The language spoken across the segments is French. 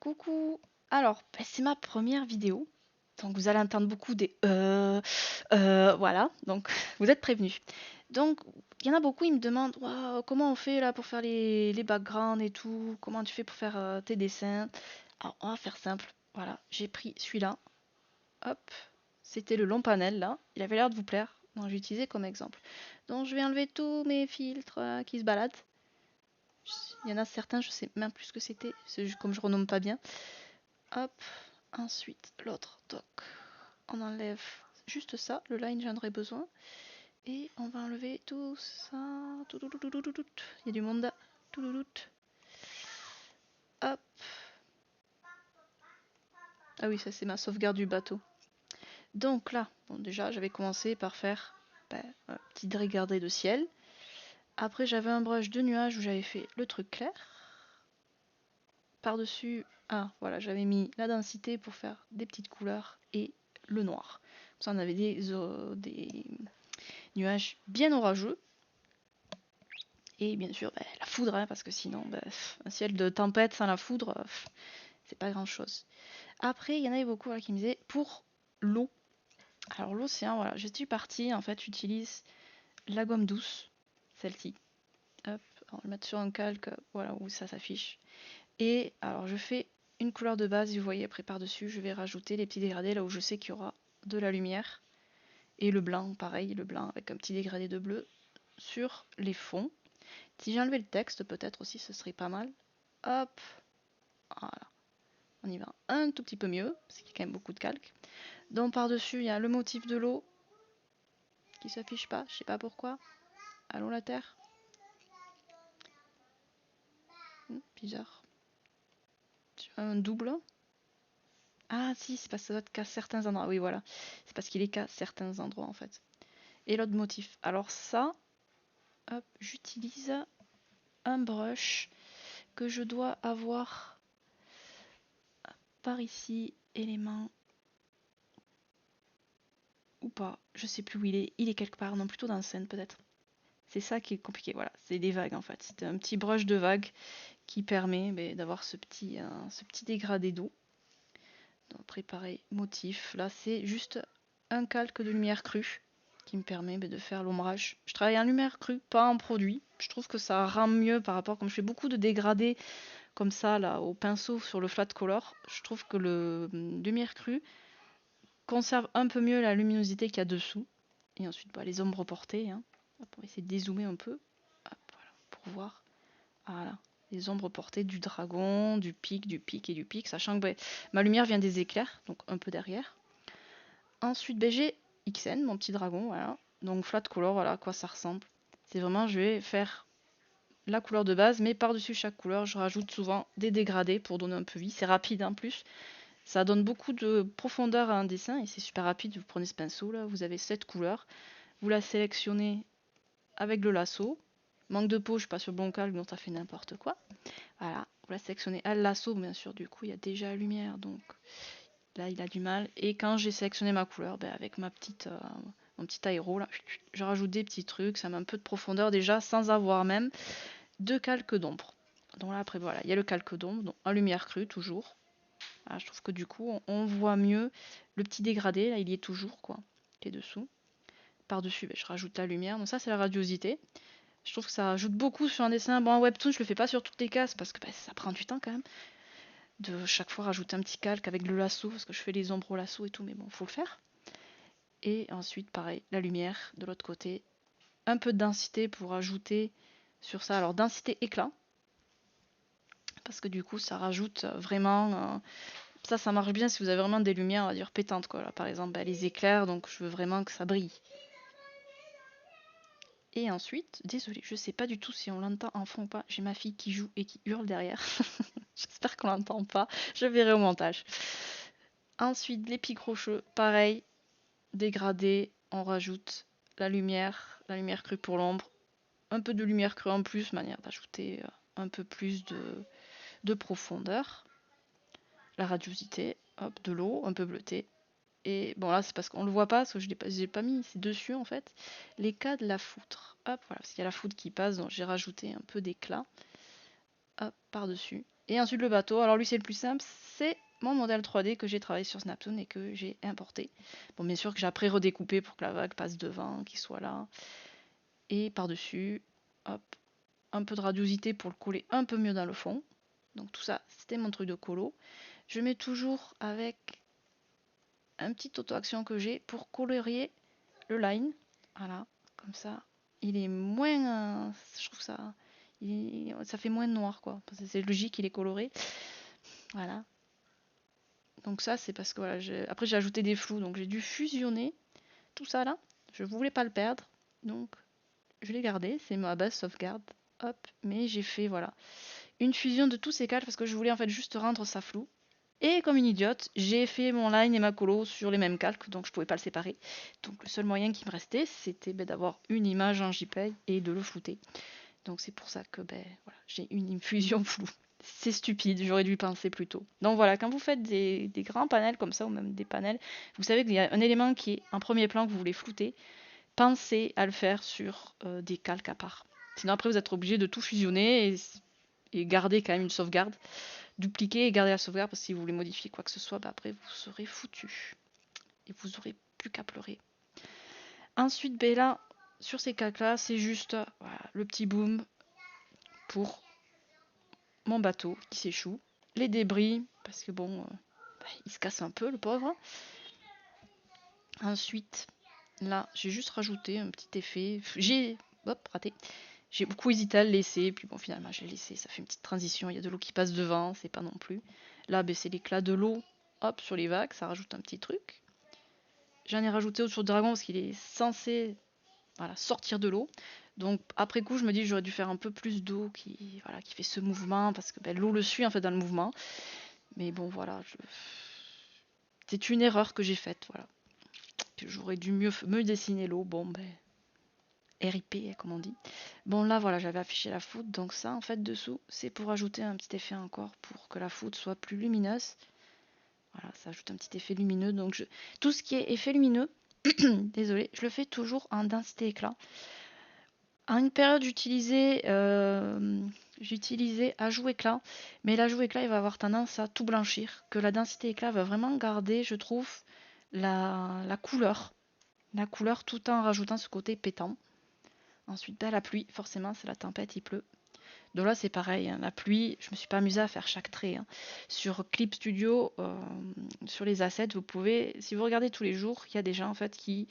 Coucou. Alors, c'est ma première vidéo. Donc vous allez entendre beaucoup des voilà. Donc vous êtes prévenus. Donc il y en a beaucoup, ils me demandent waouh, comment on fait là pour faire les backgrounds et tout, comment tu fais pour faire tes dessins. Alors on va faire simple. Voilà, j'ai pris celui-là. Hop, c'était le long panel là. Il avait l'air de vous plaire. Donc j'ai utilisé comme exemple. Donc je vais enlever tous mes filtres qui se baladent. Il y en a certains, je sais même plus ce que c'était, comme je renomme pas bien. Hop, ensuite l'autre, donc on enlève juste ça, le line j'en aurais besoin. Et on va enlever tout ça. Il y a du monde là. Hop. Ah oui, ça c'est ma sauvegarde du bateau. Donc là, bon déjà j'avais commencé par faire un petit dégradé de ciel. Après j'avais un brush de nuages où j'avais fait le truc clair. Par-dessus, voilà, j'avais mis la densité pour faire des petites couleurs et le noir. Ça on avait des nuages bien orageux. Et bien sûr, la foudre, hein, parce que sinon, un ciel de tempête sans la foudre, c'est pas grand-chose. Après, il y en avait beaucoup qui me disaient, pour l'eau. Alors l'océan, voilà, je suis partie, en fait, j'utilise la gomme douce, celle-ci. Hop, on va le mettre sur un calque, voilà, où ça s'affiche. Et alors, je fais une couleur de base, vous voyez, après par-dessus, je vais rajouter les petits dégradés là où je sais qu'il y aura de la lumière. Et le blanc, pareil, le blanc avec un petit dégradé de bleu sur les fonds. Si j'enlevais le texte, peut-être aussi, ce serait pas mal. Hop, voilà. On y va un tout petit peu mieux, parce qu'il y a quand même beaucoup de calque. Donc par-dessus, il y a le motif de l'eau qui s'affiche pas, je sais pas pourquoi. Allons la terre. Bizarre. Un double. Ah si, c'est parce que ça doit être qu'à certains endroits. Oui, voilà. C'est parce qu'il est qu'à certains endroits en fait. Et l'autre motif. Alors ça, hop, j'utilise un brush que je dois avoir par ici, élément ou pas, je sais plus où il est quelque part, non plutôt dans la scène peut-être. C'est ça qui est compliqué, voilà, c'est des vagues en fait, c'est un petit brush de vagues qui permet d'avoir ce petit dégradé d'eau. Donc préparer motif, là c'est juste un calque de lumière crue qui me permet de faire l'ombrage. Je travaille en lumière crue, pas en produit, je trouve que ça rend mieux par rapport, comme je fais beaucoup de dégradés comme ça là au pinceau sur le flat color, je trouve que le lumière crue conserve un peu mieux la luminosité qu'il y a dessous. Et ensuite, les ombres portées. Hein. On va essayer de dézoomer un peu. Hop, voilà, pour voir. Voilà. Les ombres portées du dragon, du pic et du pic. Sachant que ma lumière vient des éclairs, donc un peu derrière. Ensuite, j'ai XN, mon petit dragon. Voilà. Donc flat color, voilà à quoi ça ressemble. C'est vraiment, je vais faire la couleur de base, mais par-dessus chaque couleur, je rajoute souvent des dégradés pour donner un peu vie. C'est rapide en plus. Ça donne beaucoup de profondeur à un dessin et c'est super rapide. Vous prenez ce pinceau là, vous avez cette couleur, vous la sélectionnez avec le lasso. Manque de peau, je suis pas sur bon calque, donc ça fait n'importe quoi. Voilà, vous la sélectionnez à lasso, bien sûr, du coup il y a déjà la lumière, donc là il a du mal. Et quand j'ai sélectionné ma couleur, avec mon petit aéro là, je rajoute des petits trucs, ça met un peu de profondeur déjà sans avoir même de calque d'ombre. Donc là après voilà, il y a le calque d'ombre, donc en lumière crue toujours. Voilà, je trouve que du coup, on voit mieux le petit dégradé, là, il y est toujours, quoi, qui est dessous. Par-dessus, je rajoute la lumière. Donc ça, c'est la radiosité. Je trouve que ça ajoute beaucoup sur un dessin. Bon, un webtoon, je le fais pas sur toutes les cases, parce que ça prend du temps, quand même. De chaque fois rajouter un petit calque avec le lasso, parce que je fais les ombres au lasso et tout, mais bon, faut le faire. Et ensuite, pareil, la lumière, de l'autre côté. Un peu de densité pour ajouter sur ça. Alors, densité éclat. Parce que du coup, ça rajoute vraiment... ça marche bien si vous avez vraiment des lumières, on va dire, pétantes, quoi. Là, par exemple, les éclairs, donc je veux vraiment que ça brille. Et ensuite, désolé, je sais pas du tout si on l'entend en fond ou pas. J'ai ma fille qui joue et qui hurle derrière. J'espère qu'on l'entend pas. Je verrai au montage. Ensuite, les pics rocheux, pareil, dégradé, on rajoute la lumière crue pour l'ombre, un peu de lumière crue en plus, manière d'ajouter un peu plus de profondeur. La radiosité, hop, de l'eau, un peu bleutée. Et bon, là, c'est parce qu'on le voit pas, parce que j'ai pas mis, c'est dessus en fait. Les cas de la foudre. Hop, voilà, parce qu'il y a la foudre qui passe, donc j'ai rajouté un peu d'éclat. Hop, par-dessus. Et ensuite le bateau, alors lui c'est le plus simple, c'est mon modèle 3D que j'ai travaillé sur Snaptoon et que j'ai importé. Bon, bien sûr que j'ai après redécoupé pour que la vague passe devant, qu'il soit là. Et par-dessus, hop, un peu de radiosité pour le coller un peu mieux dans le fond. Donc tout ça, c'était mon truc de colo. Je mets toujours avec un petit auto-action que j'ai pour colorier le line. Voilà, comme ça, il est moins... je trouve ça... ça fait moins noir, quoi. C'est logique, il est coloré. Voilà. Donc ça, c'est parce que voilà, après j'ai ajouté des flous, donc j'ai dû fusionner tout ça là. Je voulais pas le perdre, donc je l'ai gardé. C'est ma base sauvegarde. Hop, mais j'ai fait voilà une fusion de tous ces calques parce que je voulais en fait juste rendre ça flou. Et comme une idiote, j'ai fait mon line et ma colo sur les mêmes calques, donc je pouvais pas le séparer. Donc le seul moyen qui me restait, c'était d'avoir une image en JPEG et de le flouter. Donc c'est pour ça que voilà, j'ai une fusion floue. C'est stupide, j'aurais dû y penser plus tôt. Donc voilà, quand vous faites des grands panels comme ça, ou même des panels, vous savez qu'il y a un élément qui est en premier plan que vous voulez flouter, pensez à le faire sur des calques à part. Sinon après vous êtes obligé de tout fusionner et garder quand même une sauvegarde. Dupliquer et garder la sauvegarde parce que si vous voulez modifier quoi que ce soit, après vous serez foutu. Et vous aurez plus qu'à pleurer. Ensuite, là, sur ces calques là, c'est juste voilà, le petit boom pour mon bateau qui s'échoue. Les débris, parce que bon, il se casse un peu le pauvre. Ensuite, là, j'ai juste rajouté un petit effet. Hop, raté. J'ai beaucoup hésité à le laisser, puis bon, finalement, je l'ai laissé. Ça fait une petite transition. Il y a de l'eau qui passe devant, c'est pas non plus. Là, c'est l'éclat de l'eau, hop, sur les vagues, ça rajoute un petit truc. J'en ai rajouté autour du dragon parce qu'il est censé voilà, sortir de l'eau. Donc après coup, je me dis que j'aurais dû faire un peu plus d'eau qui fait ce mouvement parce que l'eau le suit en fait dans le mouvement. Mais bon, voilà, c'est une erreur que j'ai faite, voilà. Que j'aurais dû mieux dessiner l'eau. Bon, RIP, comme on dit. Bon, là, voilà, j'avais affiché la foudre. Donc ça, en fait, dessous, c'est pour ajouter un petit effet encore pour que la foudre soit plus lumineuse. Voilà, ça ajoute un petit effet lumineux. Donc tout ce qui est effet lumineux, désolé, je le fais toujours en densité éclat. À une période, j'utilisais ajout éclat, mais l'ajout éclat, il va avoir tendance à tout blanchir. Que la densité éclat va vraiment garder, je trouve, la couleur. La couleur tout en rajoutant ce côté pétant. Ensuite, la pluie, forcément, c'est la tempête, il pleut. Donc là, c'est pareil, hein, la pluie, je me suis pas amusée à faire chaque trait. Hein. Sur Clip Studio, sur les assets, vous pouvez, si vous regardez tous les jours, il y a des gens en fait qui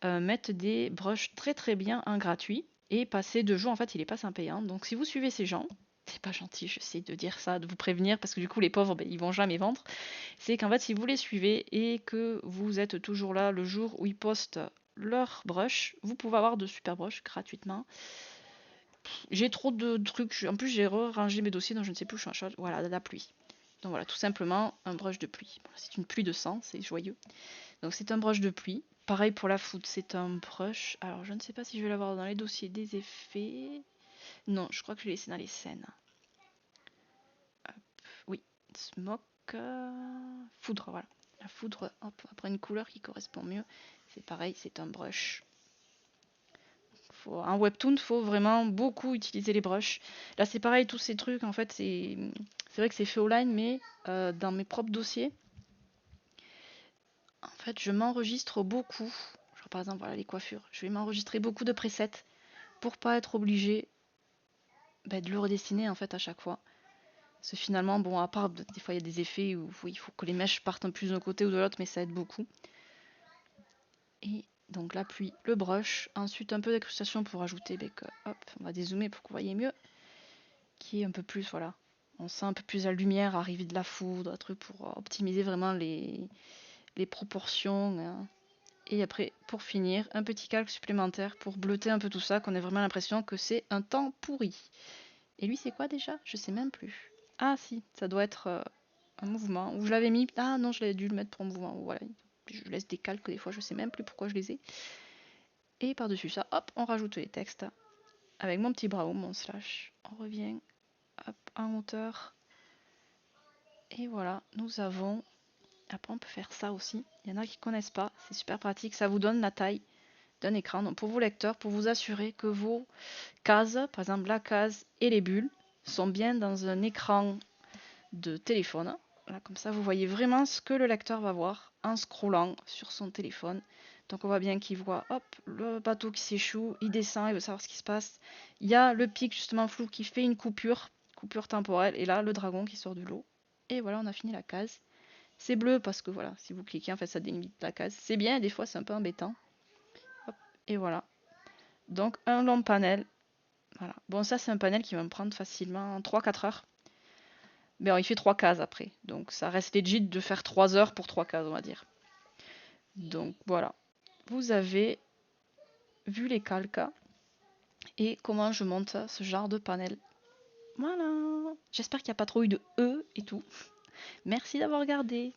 mettent des brushes très très bien en gratuit. Et passer 2 jours, en fait, il est pas en payant. Donc si vous suivez ces gens, c'est pas gentil, j'essaie de dire ça, de vous prévenir, parce que du coup, les pauvres, ils vont jamais vendre. C'est qu'en fait, si vous les suivez et que vous êtes toujours là le jour où ils postent leur brush, vous pouvez avoir de super brushes gratuitement. J'ai trop de trucs, en plus j'ai rangé mes dossiers donc je ne sais plus où je suis en charge. Voilà, la pluie. Donc voilà, tout simplement un brush de pluie. C'est une pluie de sang, c'est joyeux. Donc c'est un brush de pluie. Pareil pour la foudre, c'est un brush. Alors je ne sais pas si je vais l'avoir dans les dossiers des effets. Non, je crois que je l'ai laissé dans les scènes. Hop, oui, smoke, foudre, voilà. La foudre, hop, après une couleur qui correspond mieux. C'est pareil, c'est un brush. En webtoon, il faut vraiment beaucoup utiliser les brushes. Là, c'est pareil, tous ces trucs, en fait, c'est vrai que c'est fait au line, mais dans mes propres dossiers, en fait, je m'enregistre beaucoup. Genre, par exemple, voilà, les coiffures. Je vais m'enregistrer beaucoup de presets pour pas être obligé de le redessiner, en fait, à chaque fois. Parce que finalement, bon, à part, des fois, il y a des effets où il faut que les mèches partent un plus d'un côté ou de l'autre, mais ça aide beaucoup. Et donc, la pluie, le brush. Ensuite, un peu d'incrustation pour ajouter, hop, on va dézoomer pour que vous voyez mieux. Qui est un peu plus, voilà, on sent un peu plus la lumière arriver de la foudre, un truc pour optimiser vraiment les proportions. Hein. Et après, pour finir, un petit calque supplémentaire pour bleuter un peu tout ça, qu'on ait vraiment l'impression que c'est un temps pourri. Et lui, c'est quoi déjà? Je sais même plus. Ah si, ça doit être un mouvement. Où je l'avais mis. Ah non, je l'avais dû le mettre pour un mouvement. Voilà. Je laisse des calques des fois, je sais même plus pourquoi je les ai. Et par-dessus ça, hop, on rajoute les textes. Avec mon petit bras mon slash. On revient hop, en hauteur. Et voilà, nous avons... Après, on peut faire ça aussi. Il y en a qui ne connaissent pas. C'est super pratique. Ça vous donne la taille d'un écran. Donc, pour vos lecteurs, pour vous assurer que vos cases, par exemple la case et les bulles, sont bien dans un écran de téléphone. Voilà, comme ça, vous voyez vraiment ce que le lecteur va voir en scrollant sur son téléphone. Donc on voit bien qu'il voit, hop, le bateau qui s'échoue, il descend, il veut savoir ce qui se passe. Il y a le pic justement flou qui fait une coupure temporelle, et là, le dragon qui sort de l'eau. Et voilà, on a fini la case. C'est bleu parce que voilà, si vous cliquez, en fait, ça délimite la case. C'est bien, des fois, c'est un peu embêtant. Hop, et voilà. Donc, un long panel. Voilà. Bon, ça, c'est un panel qui va me prendre facilement 3-4 heures. Mais alors, il fait 3 cases après. Donc, ça reste legit de faire 3 heures pour 3 cases, on va dire. Donc, voilà. Vous avez vu les calques et comment je monte ce genre de panel. Voilà. J'espère qu'il n'y a pas trop eu de E et tout. Merci d'avoir regardé.